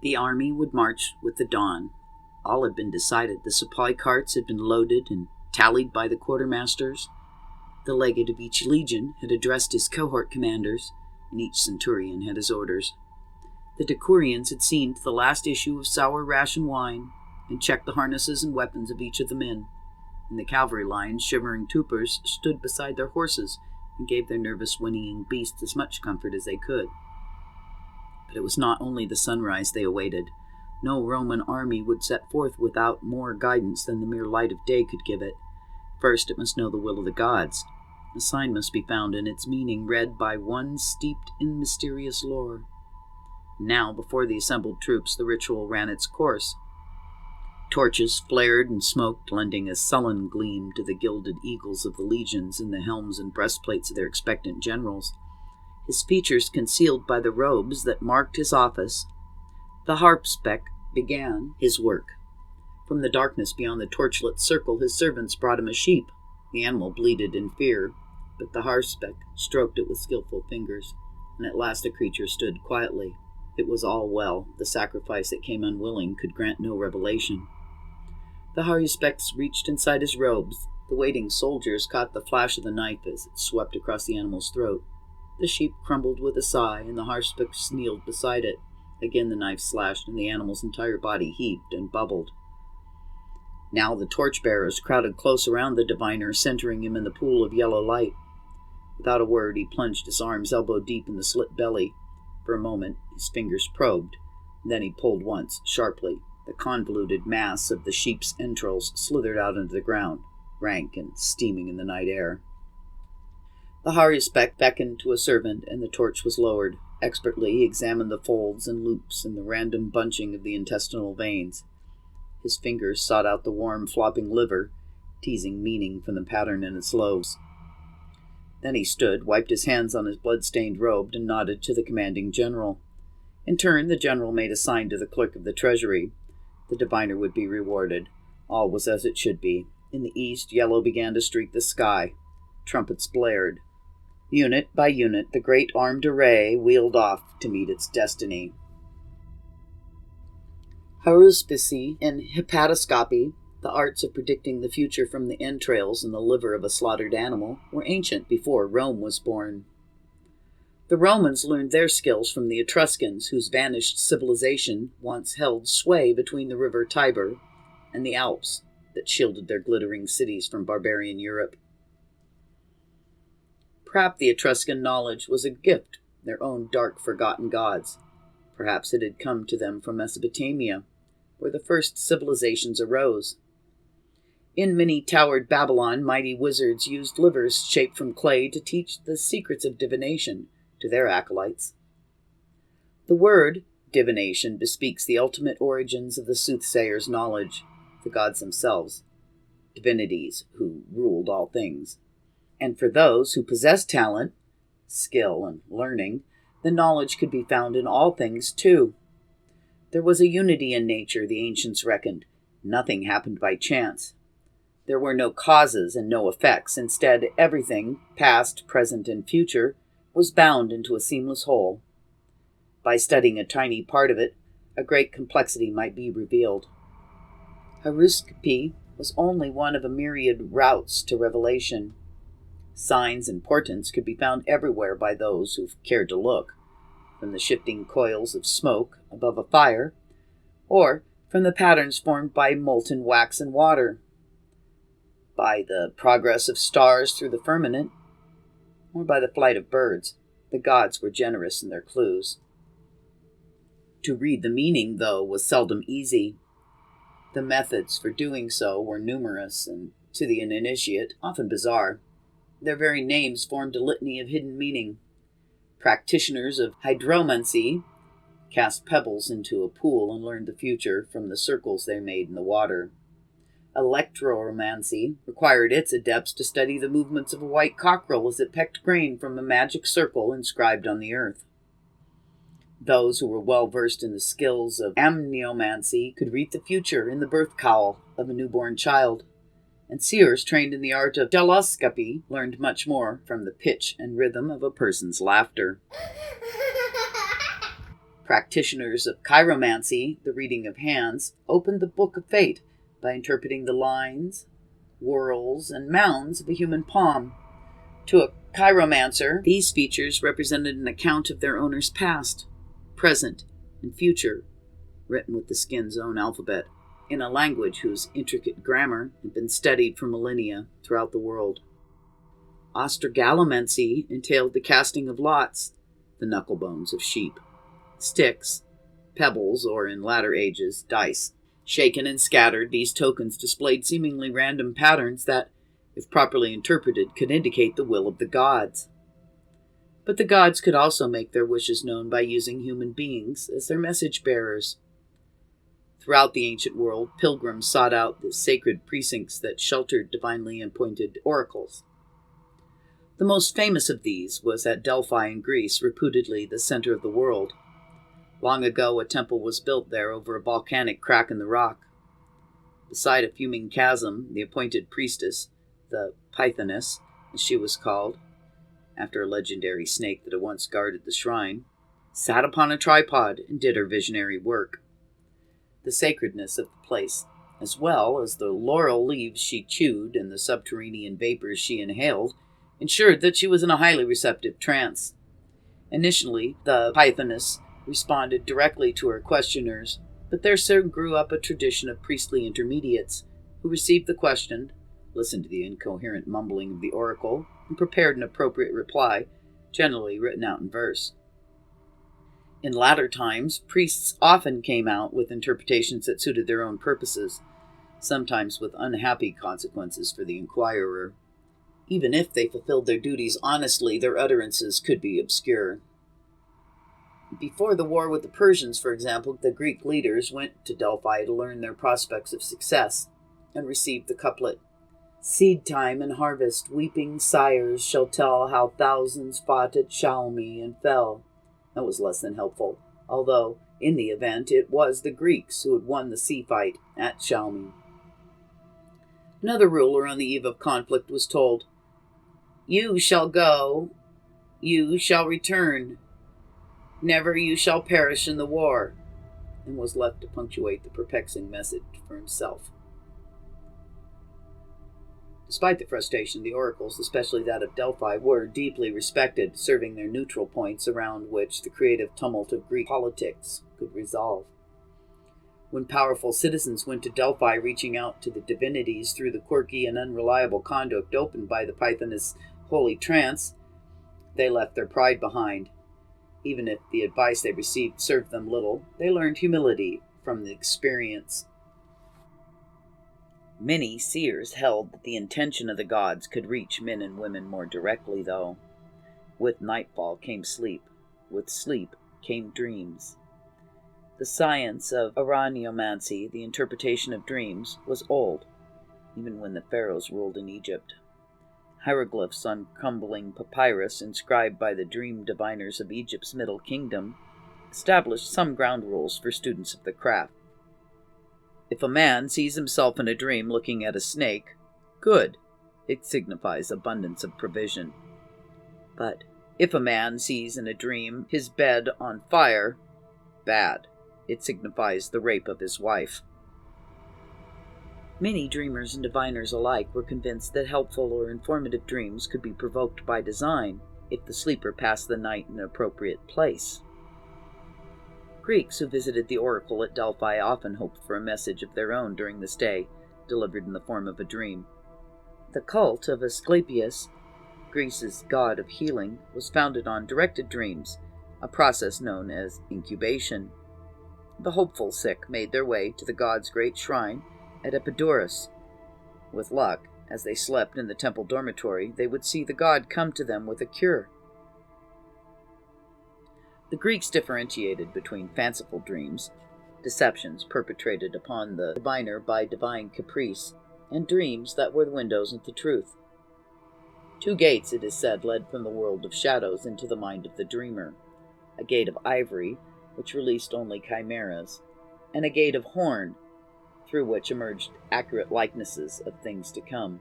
The army would march with the dawn. All had been decided. The supply carts had been loaded and tallied by the quartermasters. The legate of each legion had addressed his cohort commanders, and each centurion had his orders. The Decurions had seen to the last issue of sour ration wine, and checked the harnesses and weapons of each of the men. And the cavalry lines, shivering troopers, stood beside their horses and gave their nervous whinnying beasts as much comfort as they could. But it was not only the sunrise they awaited. No Roman army would set forth without more guidance than the mere light of day could give it. First, it must know the will of the gods. A sign must be found, and its meaning read by one steeped in mysterious lore. Now, before the assembled troops, the ritual ran its course. Torches flared and smoked, lending a sullen gleam to the gilded eagles of the legions and the helms and breastplates of their expectant generals. His features concealed by the robes that marked his office, the harpspec began his work. From the darkness beyond the torchlit circle, his servants brought him a sheep. The animal bleated in fear, but the harpspec stroked it with skillful fingers, and at last the creature stood quietly. It was all well. The sacrifice that came unwilling could grant no revelation. The harpspecs reached inside his robes. The waiting soldiers caught the flash of the knife as it swept across the animal's throat. The sheep crumbled with a sigh, and the harpspec kneeled beside it. Again the knife slashed, and the animal's entire body heaved and bubbled. Now the torchbearers crowded close around the diviner, centering him in the pool of yellow light. Without a word, he plunged his arms elbow-deep in the slit belly. For a moment, his fingers probed. Then he pulled once, sharply. The convoluted mass of the sheep's entrails slithered out into the ground, rank and steaming in the night air. The harpspec beckoned to a servant, and the torch was lowered. Expertly, he examined the folds and loops and the random bunching of the intestinal veins. His fingers sought out the warm, flopping liver, teasing meaning from the pattern in its lobes. Then he stood, wiped his hands on his blood-stained robe, and nodded to the commanding general. In turn, the general made a sign to the clerk of the treasury. The diviner would be rewarded. All was as it should be. In the east, yellow began to streak the sky. Trumpets blared. Unit by unit, the great armed array wheeled off to meet its destiny. Haruspicy and hepatoscopy, the arts of predicting the future from the entrails and the liver of a slaughtered animal, were ancient before Rome was born. The Romans learned their skills from the Etruscans, whose vanished civilization once held sway between the river Tiber and the Alps that shielded their glittering cities from barbarian Europe. Perhaps the Etruscan knowledge was a gift, their own dark, forgotten gods. Perhaps it had come to them from Mesopotamia, where the first civilizations arose. In many-towered Babylon, mighty wizards used livers shaped from clay to teach the secrets of divination to their acolytes. The word divination bespeaks the ultimate origins of the soothsayer's knowledge, the gods themselves, divinities who ruled all things. And for those who possessed talent, skill, and learning, the knowledge could be found in all things, too. There was a unity in nature, the ancients reckoned. Nothing happened by chance. There were no causes and no effects. Instead, everything, past, present, and future, was bound into a seamless whole. By studying a tiny part of it, a great complexity might be revealed. Haruspicy was only one of a myriad routes to revelation. Signs and portents could be found everywhere by those who cared to look, from the shifting coils of smoke above a fire, or from the patterns formed by molten wax and water, by the progress of stars through the firmament, or by the flight of birds. The gods were generous in their clues. To read the meaning, though, was seldom easy. The methods for doing so were numerous, and to the uninitiate, often bizarre. Their very names formed a litany of hidden meaning. Practitioners of hydromancy cast pebbles into a pool and learned the future from the circles they made in the water. Electromancy required its adepts to study the movements of a white cockerel as it pecked grain from a magic circle inscribed on the earth. Those who were well versed in the skills of amniomancy could read the future in the birth cowl of a newborn child. And seers trained in the art of jeloscopy learned much more from the pitch and rhythm of a person's laughter. Practitioners of chiromancy, the reading of hands, opened the book of fate by interpreting the lines, whorls, and mounds of a human palm. To a chiromancer, these features represented an account of their owner's past, present, and future, written with the skin's own alphabet, in a language whose intricate grammar had been studied for millennia throughout the world. Ostrogalomancy entailed the casting of lots, the knuckle bones of sheep, sticks, pebbles, or in latter ages, dice. Shaken and scattered, these tokens displayed seemingly random patterns that, if properly interpreted, could indicate the will of the gods. But the gods could also make their wishes known by using human beings as their message bearers. Throughout the ancient world, pilgrims sought out the sacred precincts that sheltered divinely appointed oracles. The most famous of these was at Delphi in Greece, reputedly the center of the world. Long ago, a temple was built there over a volcanic crack in the rock. Beside a fuming chasm, the appointed priestess, the Pythoness, as she was called, after a legendary snake that had once guarded the shrine, sat upon a tripod and did her visionary work. The sacredness of the place, as well as the laurel leaves she chewed and the subterranean vapors she inhaled, ensured that she was in a highly receptive trance. Initially, the Pythoness responded directly to her questioners, but there soon grew up a tradition of priestly intermediates who received the question, listened to the incoherent mumbling of the oracle, and prepared an appropriate reply, generally written out in verse. In latter times, priests often came out with interpretations that suited their own purposes, sometimes with unhappy consequences for the inquirer. Even if they fulfilled their duties honestly, their utterances could be obscure. Before the war with the Persians, for example, the Greek leaders went to Delphi to learn their prospects of success, and received the couplet, "Seed time and harvest, weeping sires shall tell how thousands fought at Chalme and fell." That was less than helpful, although, in the event, it was the Greeks who had won the sea fight at Chalme. Another ruler on the eve of conflict was told, "You shall go, you shall return, never you shall perish in the war," and was left to punctuate the perplexing message for himself. Despite the frustration, the oracles, especially that of Delphi, were deeply respected, serving their neutral points around which the creative tumult of Greek politics could resolve. When powerful citizens went to Delphi reaching out to the divinities through the quirky and unreliable conduct opened by the Pythoness' holy trance, they left their pride behind. Even if the advice they received served them little, they learned humility from the experience. Many seers held that the intention of the gods could reach men and women more directly, though. With nightfall came sleep. With sleep came dreams. The science of araniomancy, the interpretation of dreams, was old, even when the pharaohs ruled in Egypt. Hieroglyphs on crumbling papyrus inscribed by the dream diviners of Egypt's Middle Kingdom established some ground rules for students of the craft. If a man sees himself in a dream looking at a snake, good, it signifies abundance of provision. But if a man sees in a dream his bed on fire, bad, it signifies the rape of his wife. Many dreamers and diviners alike were convinced that helpful or informative dreams could be provoked by design if the sleeper passed the night in an appropriate place. Greeks who visited the oracle at Delphi often hoped for a message of their own during the stay, delivered in the form of a dream. The cult of Asclepius, Greece's god of healing, was founded on directed dreams, a process known as incubation. The hopeful sick made their way to the god's great shrine at Epidaurus. With luck, as they slept in the temple dormitory, they would see the god come to them with a cure. The Greeks differentiated between fanciful dreams, deceptions perpetrated upon the diviner by divine caprice, and dreams that were the windows into truth. 2 gates, it is said, led from the world of shadows into the mind of the dreamer. A gate of ivory, which released only chimeras, and a gate of horn, through which emerged accurate likenesses of things to come.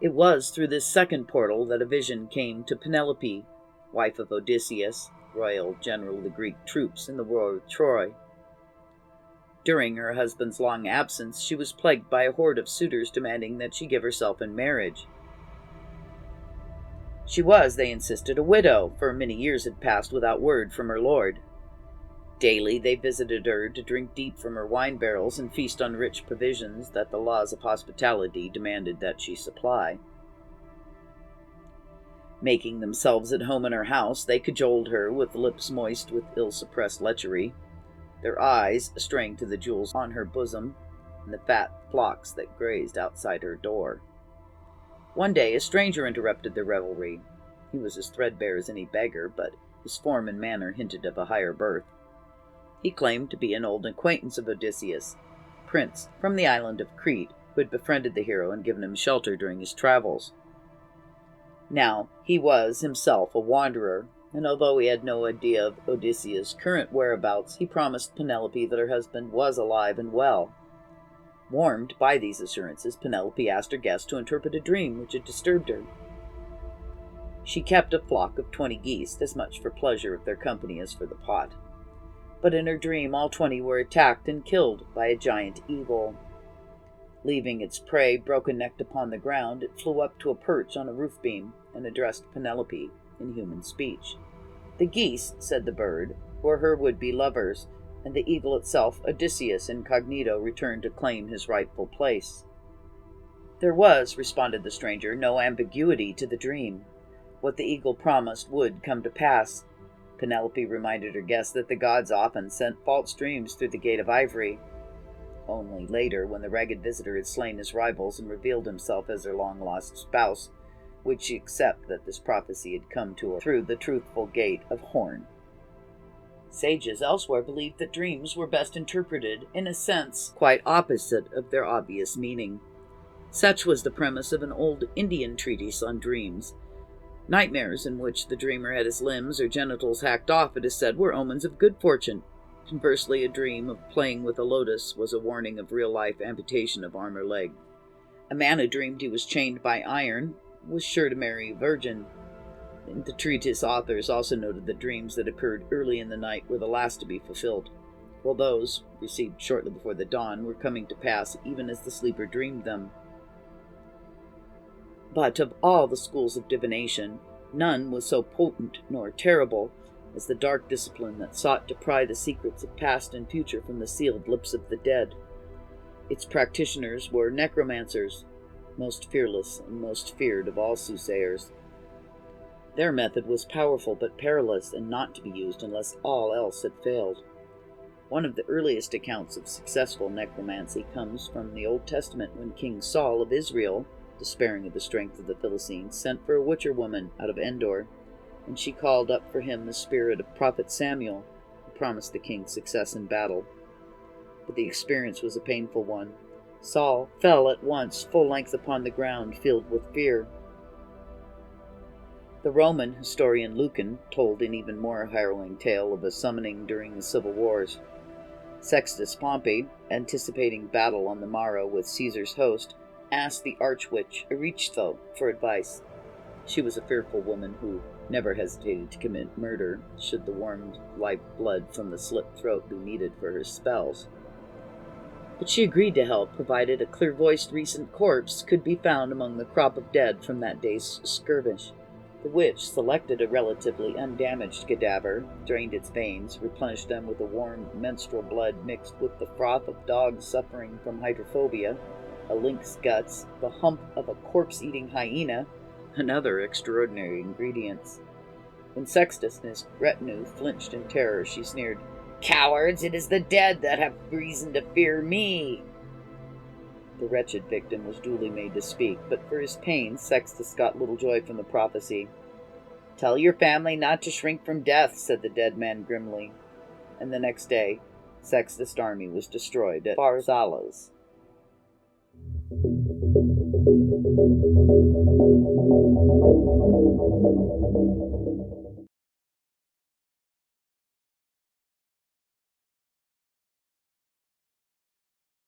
It was through this second portal that a vision came to Penelope, wife of Odysseus, royal general of the Greek troops in the war of Troy. During her husband's long absence, she was plagued by a horde of suitors demanding that she give herself in marriage. She was, they insisted, a widow, for many years had passed without word from her lord. Daily they visited her to drink deep from her wine barrels and feast on rich provisions that the laws of hospitality demanded that she supply. Making themselves at home in her house, they cajoled her with lips moist with ill-suppressed lechery, their eyes straying to the jewels on her bosom and the fat flocks that grazed outside her door. One day a stranger interrupted their revelry. He was as threadbare as any beggar, but his form and manner hinted of a higher birth. He claimed to be an old acquaintance of Odysseus, prince from the island of Crete, who had befriended the hero and given him shelter during his travels. Now, he was himself a wanderer, and although he had no idea of Odysseus' current whereabouts, he promised Penelope that her husband was alive and well. Warmed by these assurances, Penelope asked her guest to interpret a dream which had disturbed her. She kept a flock of 20 geese, as much for pleasure of their company as for the pot. But in her dream all 20 were attacked and killed by a giant eagle. Leaving its prey broken-necked upon the ground, it flew up to a perch on a roof beam and addressed Penelope in human speech. The geese, said the bird, were her would-be lovers, and the eagle itself, Odysseus incognito, returned to claim his rightful place. There was, responded the stranger, no ambiguity to the dream. What the eagle promised would come to pass. Penelope reminded her guest that the gods often sent false dreams through the gate of ivory. Only later, when the ragged visitor had slain his rivals and revealed himself as their long-lost spouse, would she accept that this prophecy had come to her through the truthful gate of horn. Sages elsewhere believed that dreams were best interpreted in a sense quite opposite of their obvious meaning. Such was the premise of an old Indian treatise on dreams. Nightmares in which the dreamer had his limbs or genitals hacked off, it is said, were omens of good fortune. Conversely, a dream of playing with a lotus was a warning of real-life amputation of arm or leg. A man who dreamed he was chained by iron was sure to marry a virgin. The treatise authors also noted that dreams that occurred early in the night were the last to be fulfilled, while those received shortly before the dawn were coming to pass even as the sleeper dreamed them. But of all the schools of divination, none was so potent nor terrible as the dark discipline that sought to pry the secrets of past and future from the sealed lips of the dead. Its practitioners were necromancers, most fearless and most feared of all soothsayers. Their method was powerful but perilous, and not to be used unless all else had failed. One of the earliest accounts of successful necromancy comes from the Old Testament, when King Saul of Israel, despairing of the strength of the Philistines, sent for a witcher woman out of Endor, and she called up for him the spirit of prophet Samuel, who promised the king success in battle. But the experience was a painful one. Saul fell at once full length upon the ground, filled with fear. The Roman historian Lucan told an even more harrowing tale of a summoning during the civil wars. Sextus Pompey, anticipating battle on the morrow with Caesar's host, asked the archwitch Erichtho for advice. She was a fearful woman who never hesitated to commit murder should the warmed life-blood from the slit throat be needed for her spells. But she agreed to help, provided a clear-voiced recent corpse could be found among the crop of dead from that day's skirmish. The witch selected a relatively undamaged cadaver, drained its veins, replenished them with a warm menstrual blood mixed with the froth of dogs suffering from hydrophobia, a lynx guts, the hump of a corpse-eating hyena, and other extraordinary ingredients. When Sextus and his retinue flinched in terror, she sneered, "Cowards, it is the dead that have reason to fear me!" The wretched victim was duly made to speak, but for his pains Sextus got little joy from the prophecy. "Tell your family not to shrink from death," said the dead man grimly. And the next day, Sextus' army was destroyed at Pharsalis.